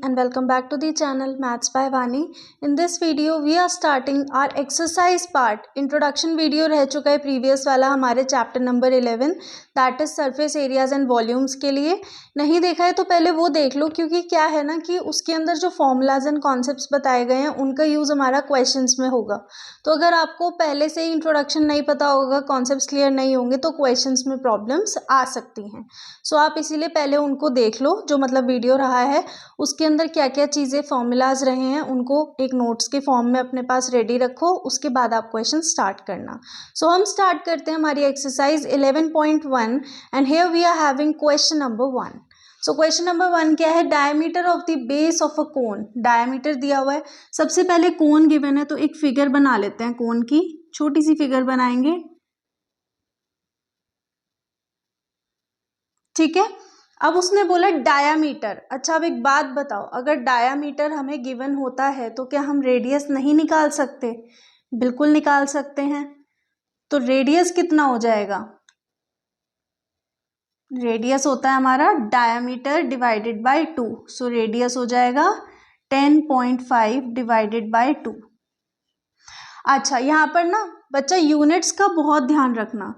And welcome back to the channel Maths by Vani. In this video we are starting our exercise part. Introduction video रह चुका है previous वाला हमारे chapter number 11 that is surface areas and volumes के लिए. नहीं देखा है तो पहले वो देख लो, क्योंकि क्या है ना कि उसके अंदर जो formulas and concepts बताए गए हैं उनका यूज़ हमारा questions में होगा. तो अगर आपको पहले से ही इंट्रोडक्शन नहीं पता होगा, कॉन्सेप्ट्स क्लियर नहीं होंगे तो क्वेश्चंस में प्रॉब्लम्स आ सकती हैं. सो आप इसीलिए पहले उनको देख लो, जो मतलब वीडियो रहा है उसके अंदर क्या क्या चीज़ें फॉर्मूलाज रहे हैं उनको एक नोट्स के फॉर्म में अपने पास रेडी रखो, उसके बाद आप क्वेश्चन स्टार्ट करना. सो हम स्टार्ट करते हैं हमारी exercise 11.1 and here we are having question number 1. So question number 1 क्या है? Diameter of the base of a cone. Diameter दिया हुआ है. सबसे पहले कोन गिवन है तो एक फिगर बना लेते हैं. कोन की छोटी सी फिगर बनाएंगे, ठीक है. अब उसने बोला डायामीटर. अच्छा, अब एक बात बताओ, अगर डायामीटर हमें गिवन होता है तो क्या हम रेडियस नहीं निकाल सकते? बिल्कुल निकाल सकते हैं. तो रेडियस कितना हो जाएगा? रेडियस होता है हमारा diameter divided by 2. So radius हो जाएगा 10.5 डिवाइडेड बाय 2. अच्छा, यहाँ पर ना बच्चा यूनिट्स का बहुत ध्यान रखना,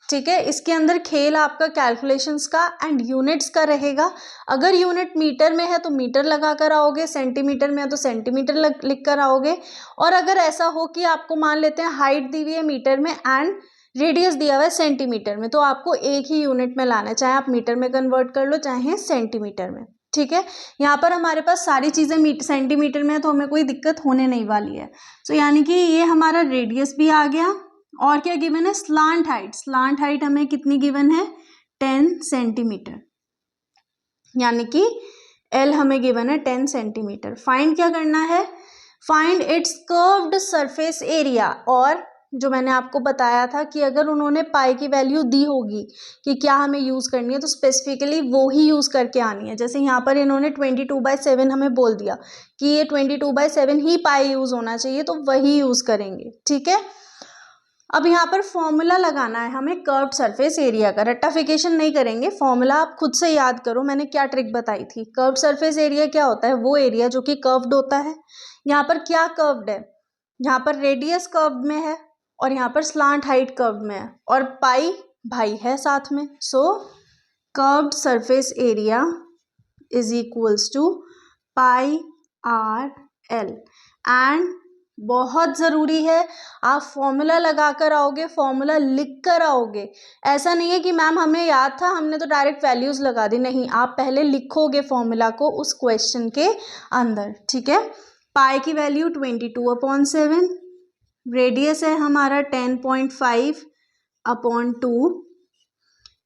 ठीक है. इसके अंदर खेल आपका कैलकुलेशंस का एंड यूनिट्स का रहेगा. अगर यूनिट मीटर में है तो मीटर लगा कर आओगे, सेंटीमीटर में है तो सेंटीमीटर लिख कर आओगे. और अगर ऐसा हो कि आपको मान लेते हैं हाइट दी हुई है मीटर में एंड रेडियस दिया हुआ है सेंटीमीटर में, तो आपको एक ही यूनिट में लाना है, चाहे आप मीटर में कन्वर्ट कर लो चाहे सेंटीमीटर में, ठीक है. यहाँ पर हमारे पास सारी चीज़ें सेंटीमीटर में है तो हमें कोई दिक्कत होने नहीं वाली है. सो यानी कि ये हमारा रेडियस भी आ गया. और क्या गिवन है? Slant height. स्लांट हाइट हमें कितनी गिवन है? 10 सेंटीमीटर, यानी कि एल हमें गिवन है 10 सेंटीमीटर. फाइंड क्या करना है? Find its curved surface area. और जो मैंने आपको बताया था कि अगर उन्होंने पाई की वैल्यू दी होगी कि क्या हमें यूज़ करनी है तो स्पेसिफिकली वो ही यूज़ करके आनी है. जैसे यहाँ पर इन्होंने 22/7 हमें बोल दिया कि ये 22/7 ही पाई यूज़ होना चाहिए, तो वही यूज़ करेंगे, ठीक है. अब यहाँ पर फॉर्मूला लगाना है हमें कर्व्ड सरफेस एरिया का. रट्टाफिकेशन नहीं करेंगे, फॉर्मूला आप खुद से याद करो. मैंने क्या ट्रिक बताई थी? कर्व्ड सरफेस एरिया क्या होता है? वो एरिया जो कि कर्व्ड होता है. यहाँ पर क्या कर्व्ड है? यहाँ पर रेडियस कर्व्ड में है और यहाँ पर स्लांट हाइट कर्व्ड में है और पाई भाई है साथ में. So curved surface area is equals to pi R L. And बहुत ज़रूरी है आप फॉर्मूला लगा कर आओगे, फॉर्मूला लिख कर आओगे. ऐसा नहीं है कि मैम हमें याद था हमने तो डायरेक्ट वैल्यूज़ लगा दी. नहीं, आप पहले लिखोगे फॉर्मूला को उस क्वेश्चन के अंदर, ठीक है. पाई की वैल्यू 22/7, रेडियस है हमारा 10.5/2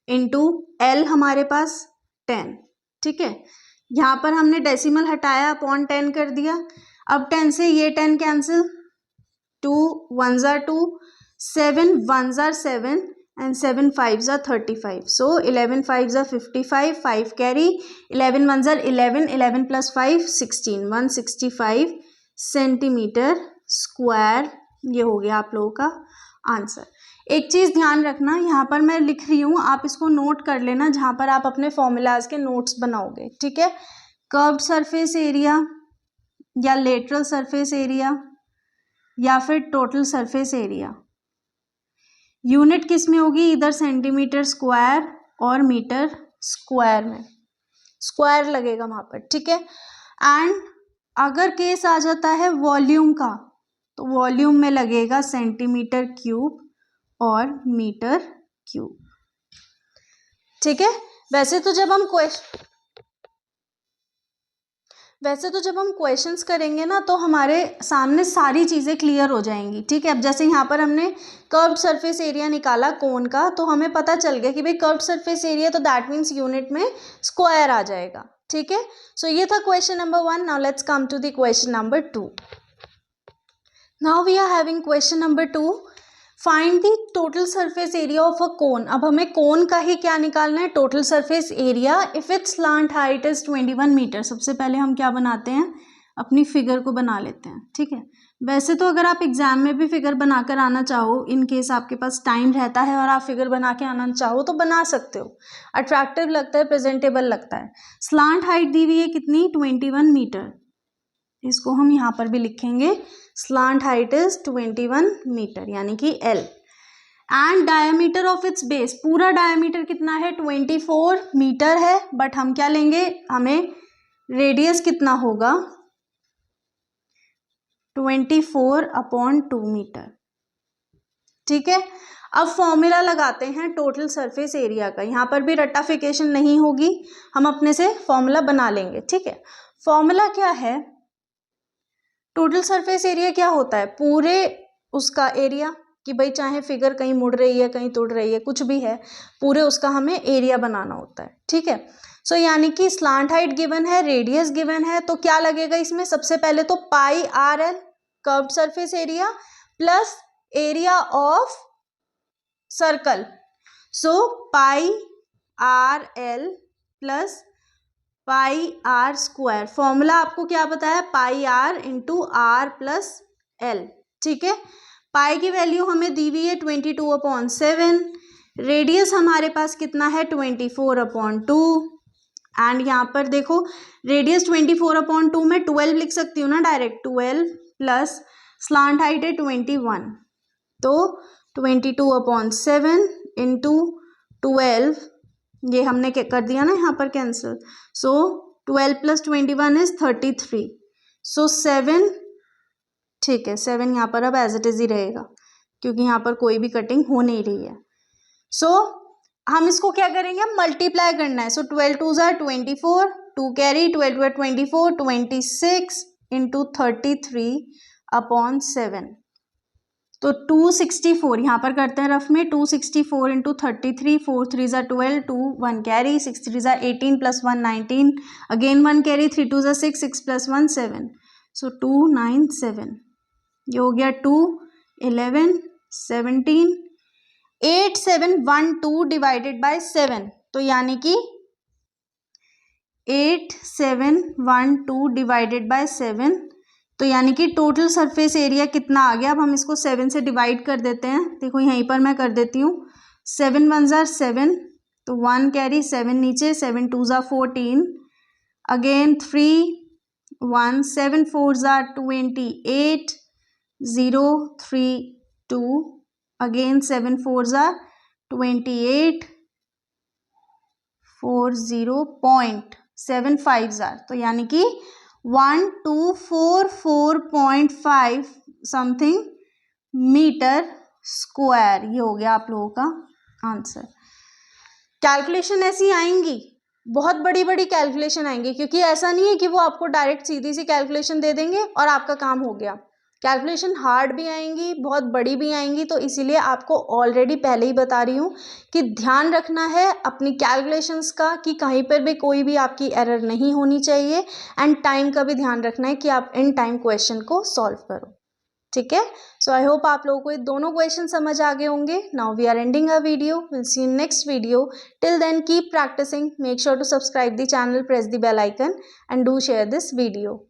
इंटू एल हमारे पास 10, ठीक है. यहाँ पर हमने डेसिमल हटाया, अपॉन 10 कर दिया. अब 10 से ये 10 cancel, 2 1s are 2, 7 1s are 7 and 7 5s are 35. So 11 5s are 55, 5 carry, 11 1s are 11, 11 plus 5 16, 165 centimetre square. ये हो गया आप लोगों का आंसर. एक चीज़ ध्यान रखना, यहाँ पर मैं लिख रही हूँ, आप इसको नोट कर लेना जहाँ पर आप अपने फॉर्मूलाज के नोट्स बनाओगे, ठीक है. कर्व्ड सरफेस एरिया या लेटरल सरफेस एरिया या फिर टोटल सरफेस एरिया, यूनिट किस में होगी? इधर सेंटीमीटर स्क्वायर और मीटर स्क्वायर में, स्क्वायर लगेगा वहाँ पर, ठीक है. एंड अगर केस आ जाता है वॉल्यूम का तो वॉल्यूम में लगेगा सेंटीमीटर क्यूब और मीटर क्यूब, ठीक है. वैसे तो जब हम क्वेश्चंस करेंगे ना तो हमारे सामने सारी चीज़ें क्लियर हो जाएंगी, ठीक है. अब जैसे यहाँ पर हमने कर्व्ड सरफेस एरिया निकाला कोन का, तो हमें पता चल गया कि भाई कर्व्ड सरफेस एरिया तो दैट मीन्स यूनिट में स्क्वायर आ जाएगा, ठीक है. सो ये था question number 1. Now let's come to the question number 2. Now we are having question number 2. Find the total surface area of a cone. अब हमें कोन का ही क्या निकालना है? Total surface area if its slant height is 21 metre. सबसे पहले हम क्या बनाते हैं? अपनी फिगर को बना लेते हैं, ठीक है। वैसे तो अगर आप एग्जाम में भी फिगर बनाकर आना चाहो, इन केस आपके पास टाइम रहता है और आप फिगर बना के आना चाहो तो बना सकते हो, अट्रैक्टिव लगता है, प्रेजेंटेबल लगता है। स्लांट हाइट दी हुई है कितनी, 21 मीटर, इसको हम यहाँ पर भी लिखेंगे, स्लांट हाइट इज 21 मीटर यानी कि L। And diameter of its base, पूरा डायमीटर कितना है, 24 मीटर है, बट हम क्या लेंगे, हमें रेडियस कितना होगा, 24/2 मीटर, ठीक है। अब फॉर्मूला लगाते हैं टोटल सरफेस एरिया का, यहाँ पर भी रट्टाफिकेशन नहीं होगी, हम अपने से फॉर्मूला बना लेंगे, ठीक है। फॉर्मूला क्या है, टोटल सरफेस एरिया क्या होता है, पूरे उसका एरिया, कि भाई चाहे फिगर कहीं मुड़ रही है, कहीं तुड़ रही है, कुछ भी है, पूरे उसका हमें एरिया बनाना होता है, ठीक है। सो यानी कि स्लांट हाइट गिवन है, रेडियस गिवन है, तो क्या लगेगा इसमें, सबसे पहले तो pi R L curved surface area plus area of circle, so pi R L plus pi R square. Formula आपको क्या पता है, pi R into R plus L, ठीक है। पाई की वैल्यू हमें दी हुई है 22/7, रेडियस हमारे पास कितना है 24/2, एंड यहाँ पर देखो रेडियस 24/2 में 12 लिख सकती हूँ ना डायरेक्ट, 12 प्लस स्लांट हाइट है 21, तो 22/7 इंटू 12, ये हमने क्या कर दिया ना यहाँ पर कैंसिल, सो 12 प्लस 21 इज 33, सो 7, ठीक है, 7 यहाँ पर अब एज इट इज ही रहेगा क्योंकि यहाँ पर कोई भी कटिंग हो नहीं रही है। सो हम इसको क्या करेंगे, मल्टीप्लाई करना है, सो 12 2 ज़ा 24, 2 कैरी, 12 2 24, 26 इंटू 33/7, तो 264 यहाँ पर करते हैं रफ में, 264 इंटू 33, 4 3 ज़ा 12, 2 1 कैरी, 6 3 ज़ा 18 प्लस 1 19, अगेन 1 कैरी, 3 2 ज़ा 6, 6 प्लस 1 7, सो 297, ये हो गया 2 11 17, 8712 डिवाइडेड बाय 7, तो यानी कि 8712 डिवाइडेड बाय 7, तो यानी कि टोटल सरफेस एरिया कितना आ गया। अब हम इसको 7 से डिवाइड कर देते हैं, देखो यहीं पर मैं कर देती हूँ, 7 1 ज़ा 7, तो 1 कैरी, 7 नीचे, 7 2 ज़ा 14, अगेन 3 1, 7 4 ज़ा 28, 0 3 2, अगेन 7 4 ज़ा 28, 4 0.75 ज़ा, तो यानी कि 1244.5 समथिंग मीटर स्क्वायर, ये हो गया आप लोगों का आंसर। कैलकुलेशन ऐसी आएंगी, बहुत बड़ी बड़ी कैलकुलेशन आएंगी, क्योंकि ऐसा नहीं है कि वो आपको डायरेक्ट सीधी सी कैलकुलेशन दे देंगे और आपका काम हो गया। कैलकुलेशन हार्ड भी आएंगी, बहुत बड़ी भी आएंगी, तो इसीलिए आपको ऑलरेडी पहले ही बता रही हूँ कि ध्यान रखना है अपनी कैलकुलेशंस का, कि कहीं पर भी कोई भी आपकी एरर नहीं होनी चाहिए, एंड टाइम का भी ध्यान रखना है कि आप इन टाइम क्वेश्चन को सॉल्व करो, ठीक है। सो आई होप आप लोगों को ये दोनों क्वेश्चन समझ आ गए होंगे। Now we are ending a video, will see in next video, till then keep practising, make sure to subscribe the channel, press the bell icon and do share this video.